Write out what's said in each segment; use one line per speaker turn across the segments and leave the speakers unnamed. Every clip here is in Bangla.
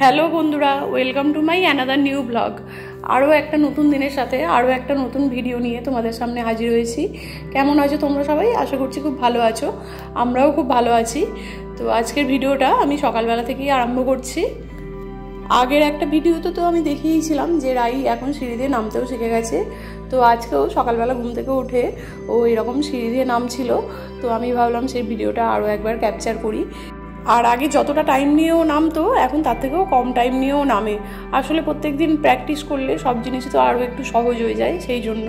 হ্যালো বন্ধুরা, welcome to my another new blog. আরও একটা নতুন দিনের সাথে আরও একটা নতুন ভিডিও নিয়ে তোমাদের সামনে হাজির হয়েছি। কেমন আছো তোমরা সবাই? আশা করছি খুব ভালো আছো, আমরাও খুব ভালো আছি। তো আজকের ভিডিওটা আমি সকালবেলা থেকেই আরম্ভ করছি। আগের একটা ভিডিওতে তো আমি দেখিয়েছিলাম যে রাই এখন সিঁড়ি দিয়ে নামতেও শিখে গেছে। তো আজকেও সকালবেলা ঘুম থেকে উঠে ও এরকম সিঁড়ি দিয়ে নামছিল। তো আমি ভাবলাম সেই ভিডিওটা আরও একবার ক্যাপচার করি। আর আগে যতটা টাইম নিয়েও নামতো এখন তার থেকেও কম টাইম নিয়েও নামে। আসলে প্রত্যেক দিন প্র্যাকটিস করলে সব জিনিস তো আরও একটু সহজ হয়ে যায়, সেই জন্য।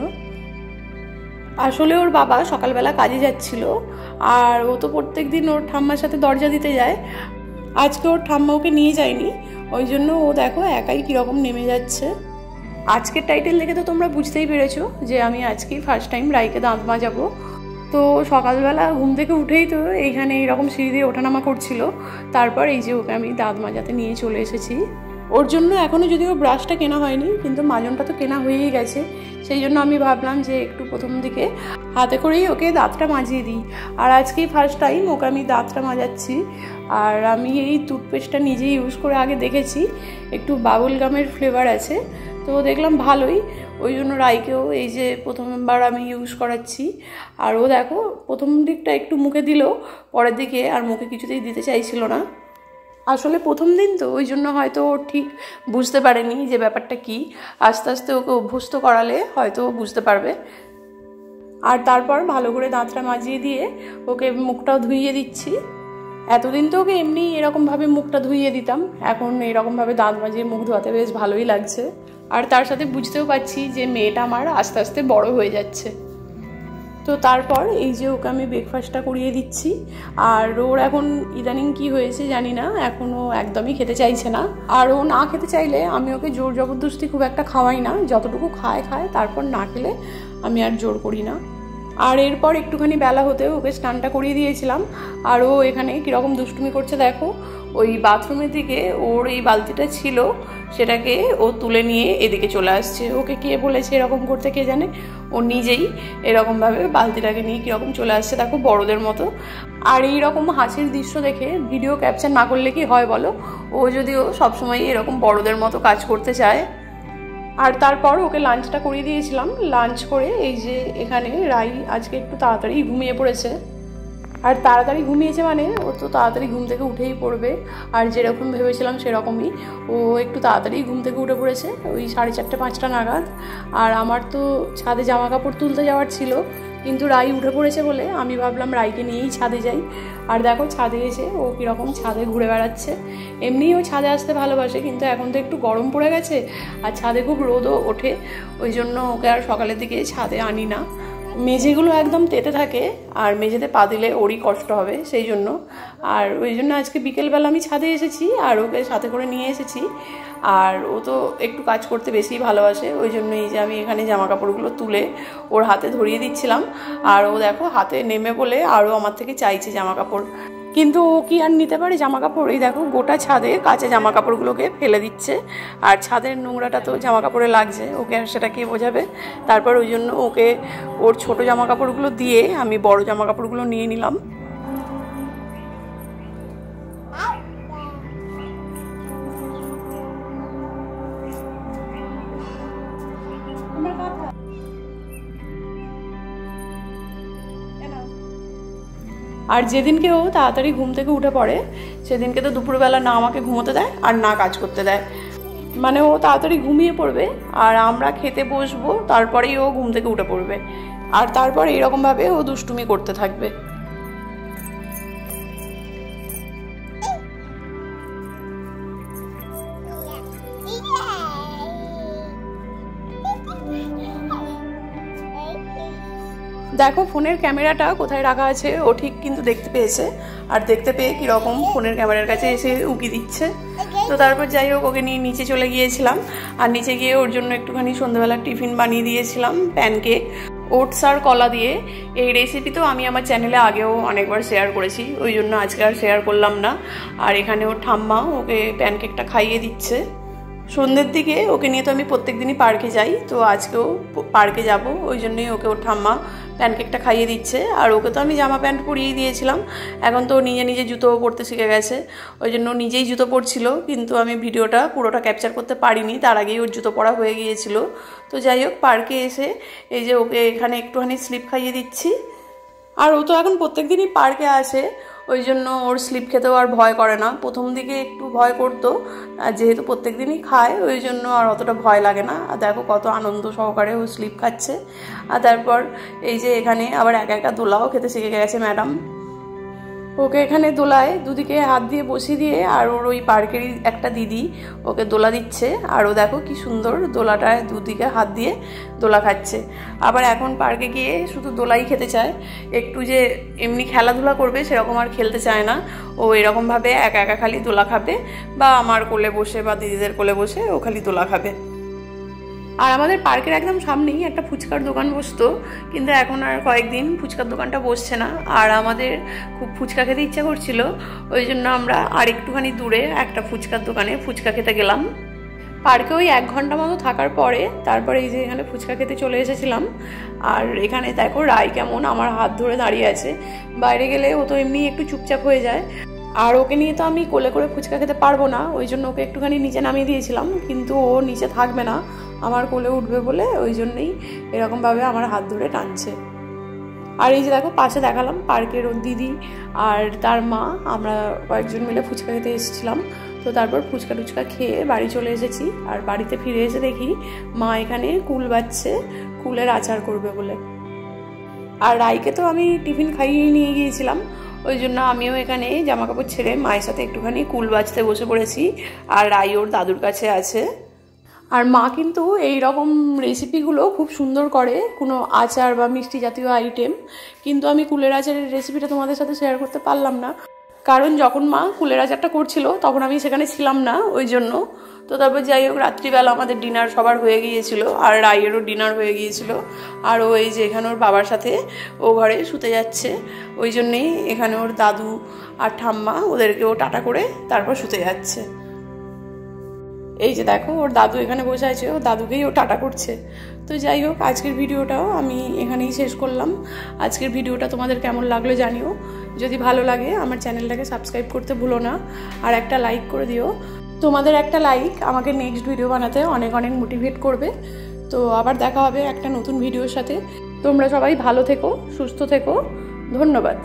আসলে ওর বাবা সকালবেলা কাজে যাচ্ছিল, আর ও তো প্রত্যেক দিন ওর ঠাম্মার সাথে দরজা দিতে যায়। আজকে ওর ঠাম্মা ওকে নিয়ে যায়নি, ওই জন্য ও দেখো একাই কীরকম নেমে যাচ্ছে। আজকের টাইটেল দেখে তো তোমরা বুঝতেই পেরেছো যে আমি আজকেই ফার্স্ট টাইম রাইকে দাঁত মাজাবো। তো সকালবেলা ঘুম থেকে উঠেই তো এইখানে এইরকম সিঁড়ি দিয়ে ওঠানামা করছিল। তারপর এই যে ওকে আমি দাঁত মাজাতে নিয়ে চলে এসেছি। ওর জন্য এখনও যদিও ব্রাশটা কেনা হয়নি, কিন্তু মাজনটা তো কেনা হয়েই গেছে। সেই জন্য আমি ভাবলাম যে একটু প্রথম দিকে হাতে করেই ওকে দাঁতটা মাজিয়ে দিই। আর আজকেই ফার্স্ট টাইম ওকে আমি দাঁতটা মাজাচ্ছি। আর আমি এই টুথপেস্টটা নিজেই ইউজ করে আগে দেখেছি, একটু বাবল গামের ফ্লেভার আছে, তো দেখলাম ভালোই। ওই জন্য রাইকেও এই যে প্রথমবার আমি ইউজ করাচ্ছি। আর ও দেখো প্রথম দিকটা একটু মুখে দিলেও পরের দিকে আর মুখে কিছুতেই দিতে চাইছিল না। আসলে প্রথম দিন তো, ওই জন্য হয়তো ও ঠিক বুঝতে পারেনি যে ব্যাপারটা কি। আস্তে আস্তে ওকে অভ্যস্ত করালে হয়তো বুঝতে পারবে। আর তারপর ভালো করে দাঁতটা মাজিয়ে দিয়ে ওকে মুখটাও ধুইয়ে দিচ্ছি। এতদিন তো ওকে এমনি এরকমভাবে মুখটা ধুইয়ে দিতাম, এখন এরকমভাবে দাঁত মাজিয়ে মুখ ধোয়াতে বেশ ভালোই লাগছে। আর তার সাথে বুঝতেও পারছি যে মেয়েটা আমার আস্তে আস্তে বড় হয়ে যাচ্ছে। তো তারপর এই যে ওকে আমি ব্রেকফাস্টটা করিয়ে দিচ্ছি। আর ওর এখন ইদানিং কি হয়েছে জানি না, এখনও একদমই খেতে চাইছে না। আর ও না খেতে চাইলে আমি ওকে জোর জবরদস্তি খুব একটা খাওয়াই না, যতটুকু খায়, তারপর না খেলে আমি আর জোর করি না। আর এরপর একটুখানি বেলা হতে ওকে স্নানটা করিয়ে দিয়েছিলাম। আর ও এখানে কীরকম দুষ্টুমি করছে দেখো। ওই বাথরুমের দিকে ওর এই বালতিটা ছিল, সেটাকে ও তুলে নিয়ে এদিকে চলে আসছে। ওকে কে বলেছে এরকম করতে কে জানে, ও নিজেই এরকমভাবে বালতিটাকে নিয়ে কীরকম চলে আসছে দেখো, বড়দের মতো। আর এইরকম হাসির দৃশ্য দেখে ভিডিও ক্যাপচার না করলে কি হয় বলো, ও যদিও সবসময় এরকম বড়দের মতো কাজ করতে চায়। আর তারপর ওকে লাঞ্চটা করিয়ে দিয়েছিলাম। লাঞ্চ করে এই যে এখানে রাই আজকে একটু তাড়াতাড়ি ঘুমিয়ে পড়েছে। আর তাড়াতাড়ি ঘুমিয়েছে মানে ও তো তাড়াতাড়ি ঘুম থেকে উঠেই পড়বে। আর যেরকম ভেবেছিলাম সেরকমই, ও একটু তাড়াতাড়ি ঘুম থেকে উঠে পড়েছে, ওই 4:30 5টা নাগাদ। আর আমার তো ছাদে জামা কাপড় তুলতে যাওয়ার ছিল, কিন্তু রাই উঠে পড়েছে বলে আমি ভাবলাম রাইকে নিয়েই ছাদে যাই। আর দেখো ছাদে এসে ও কীরকম ছাদে ঘুরে বেড়াচ্ছে। এমনিই ও ছাদে আসতে ভালোবাসে, কিন্তু এখন তো একটু গরম পড়ে গেছে আর ছাদে খুব রোদও ওঠে, ওই জন্য ওকে আর সকালের দিকে ছাদে আনি না। মেঝেগুলো একদম তেতে থাকে আর মেঝেতে পা দিলে ওরই কষ্ট হবে, সেই জন্য। আর ওই জন্য আজকে বিকেলবেলা আমি ছাদে এসেছি আর ওকে সাথে করে নিয়ে এসেছি। আর ও তো একটু কাজ করতে বেশি ভালোবাসে, ওই জন্য এই যে আমি এখানে জামা কাপড়গুলো তুলে ওর হাতে ধরিয়ে দিচ্ছিলাম। আর ও দেখো হাতে নেমে বলে আরও আমার থেকে চাইছে জামা কাপড়, কিন্তু ও কি আর নিতে পারে জামা কাপড়। এই দেখো গোটা ছাদে কাঁচা জামা কাপড়গুলোকে ফেলে দিচ্ছে। আর ছাদের নোংরাটা তো জামা কাপড়ে লাগছে, ওকে আর সেটা কে বোঝাবে। তারপর ওই জন্য ওকে ওর ছোট জামা কাপড়গুলো দিয়ে আমি বড় জামা কাপড়গুলো নিয়ে নিলাম। আর যেদিনকে ও তাড়াতাড়ি ঘুম থেকে উঠে পড়ে সেদিনকে তো দুপুরবেলা না আমাকে ঘুমোতে দেয় আর না কাজ করতে দেয়। মানে ও তাড়াতাড়ি ঘুমিয়ে পড়বে আর আমরা খেতে বসবো, তারপরেই ও ঘুম থেকে উঠে পড়বে। আর তারপর এইরকমভাবে ও দুষ্টুমি করতে থাকবে। দেখো ফোনের ক্যামেরাটা কোথায় রাখা আছে ও ঠিক কিন্তু দেখতে পেয়েছে। আর দেখতে পেয়ে কীরকম ফোনের ক্যামেরার কাছে এসে উকি দিচ্ছে। তো তারপর যাই হোক ওকে নিয়ে নিচে চলে গিয়েছিলাম। আর নিচে গিয়ে ওর জন্য একটুখানি সন্ধ্যাবেলা টিফিন বানিয়ে দিয়েছিলাম, প্যানকেক ওটস আর কলা দিয়ে। এই রেসিপি তো আমি আমার চ্যানেলে আগেও অনেকবার শেয়ার করেছি, ওই জন্য আজকে আর শেয়ার করলাম না। আর এখানে ওর ঠাম্মা ওকে প্যানকেকটা খাইয়ে দিচ্ছে। সন্ধ্যের দিকে ওকে নিয়ে তো আমি প্রত্যেক দিনই পার্কে যাই, তো আজকেও পার্কে যাব, ওই জন্যই ওকে ওর ঠাম্মা প্যানকেকটা খাইয়ে দিচ্ছে। আর ওকে তো আমি জামা প্যান্ট পরিয়ে দিয়েছিলাম, এখন তো নিজে নিজে জুতোও পরতে শিখে গেছে, ওই জন্য নিজেই জুতো পরছিল, কিন্তু আমি ভিডিওটা পুরোটা ক্যাপচার করতে পারিনি, তার আগেই ওর জুতো পরা হয়ে গিয়েছিল। তো যাই হোক, পার্কে এসে এই যে ওকে এখানে একটুখানি স্লিপ খাইয়ে দিচ্ছি। আর ও তো এখন প্রত্যেক দিনই পার্কে আসে, ওই জন্য ওর স্লিপ খেতেও আর ভয় করে না। প্রথম দিকে একটু ভয় করতো, আর যেহেতু প্রত্যেক দিনই খায় ওই জন্য আর অতটা ভয় লাগে না। আর দেখো কত আনন্দ সহকারে ও স্লিপ খাচ্ছে। আর তারপর এই যে এখানে আবার একা একা দোলাও খেতে শিখে গেছে ম্যাডাম। ওকে এখানে দোলায় দুদিকে হাত দিয়ে বসিয়ে দিয়ে, আর ওর ওই পার্কেরই একটা দিদি ওকে দোলা দিচ্ছে। আর ও দেখো কি সুন্দর দোলাটায় দুদিকে হাত দিয়ে দোলা খাচ্ছে। আবার এখন পার্কে গিয়ে শুধু দোলাই খেতে চায়, একটু যে এমনি খেলাধুলা করবে সেরকম আর খেলতে চায় না। ও এরকমভাবে একা একা খালি দোলা খাবে, বা আমার কোলে বসে বা দিদিদের কোলে বসে ও খালি দোলা খাবে। আর আমাদের পার্কের একদম সামনেই একটা ফুচকার দোকান বসতো, কিন্তু এখন আর কয়েকদিন ফুচকার দোকানটা বসছে না। আর আমাদের খুব ফুচকা খেতে ইচ্ছা করছিল, ওই জন্য আমরা আর একটুখানি দূরে একটা ফুচকার দোকানে ফুচকা খেতে গেলাম। পার্কে ওই 1 ঘন্টা মতো থাকার পরে তারপরে এই যে এখানে ফুচকা খেতে চলে এসেছিলাম। আর এখানে দেখো রাই কেমন আমার হাত ধরে দাঁড়িয়ে আছে, বাইরে গেলে ও তো এমনি একটু চুপচাপ হয়ে যায়। আর ওকে নিয়ে তো আমি কোলে করে ফুচকা খেতে পারবো না, ওই জন্য ওকে একটুখানি নিচে নামিয়ে দিয়েছিলাম, কিন্তু ও নিচে থাকবে না, আমার কোলে উঠবে বলে ওই জন্যই এরকমভাবে আমার হাত ধরে টানছে। আর এই যে দেখো পাশে দেখালাম পার্কের ওর দিদি আর তার মা, আমরা কয়েকজন মিলে ফুচকা খেতে এসেছিলাম। তো তারপর ফুচকা টুচকা খেয়ে বাড়ি চলে এসেছি। আর বাড়িতে ফিরে এসে দেখি মা এখানে কুল বাচ্ছে, কুলের আচার করবে বলে। আর রাইকে তো আমি টিফিন খাইয়ে নিয়ে গিয়েছিলাম, ওই জন্য আমিও এখানে জামা কাপড় ছেড়ে মায়ের সাথে একটুখানি কুল বাজতে বসে পড়েছি। আর রাই ওর দাদুর কাছে আছে। আর মা কিন্তু এই রকম রেসিপিগুলো খুব সুন্দর করে, কোনো আচার বা মিষ্টি জাতীয় আইটেম, কিন্তু আমি কুলের আচারের রেসিপিটা তোমাদের সাথে শেয়ার করতে পারলাম না, কারণ যখন মা কুলের আচারটা করছিল তখন আমি সেখানে ছিলাম না, ওই জন্য। তো তারপর যাই হোক, রাত্রিবেলা আমাদের ডিনার সবার হয়ে গিয়েছিল, আর রাইয়েরও ডিনার হয়ে গিয়েছিল। আর ও এই যে এখানে ওর বাবার সাথে ও ঘরে শুতে যাচ্ছে, ওই জন্যেই এখানে ওর দাদু আর ঠাম্মা ওদেরকেও টাটা করে তারপর শুতে যাচ্ছে। এই যে দেখো ওর দাদু এখানে বসে আছে, ও দাদুকেই ও টাটা করছে। তো যাই হোক, আজকের ভিডিওটাও আমি এখানেই শেষ করলাম। আজকের ভিডিওটা তোমাদের কেমন লাগলো জানিও, যদি ভালো লাগে আমার চ্যানেলটাকে সাবস্ক্রাইব করতে ভুলো না, আর একটা লাইক করে দিও। তোমাদের একটা লাইক আমাকে নেক্সট ভিডিও বানাতে অনেক অনেক মোটিভেট করবে। তো আবার দেখা হবে একটা নতুন ভিডিওর সাথে। তোমরা সবাই ভালো থেকো, সুস্থ থেকো, ধন্যবাদ।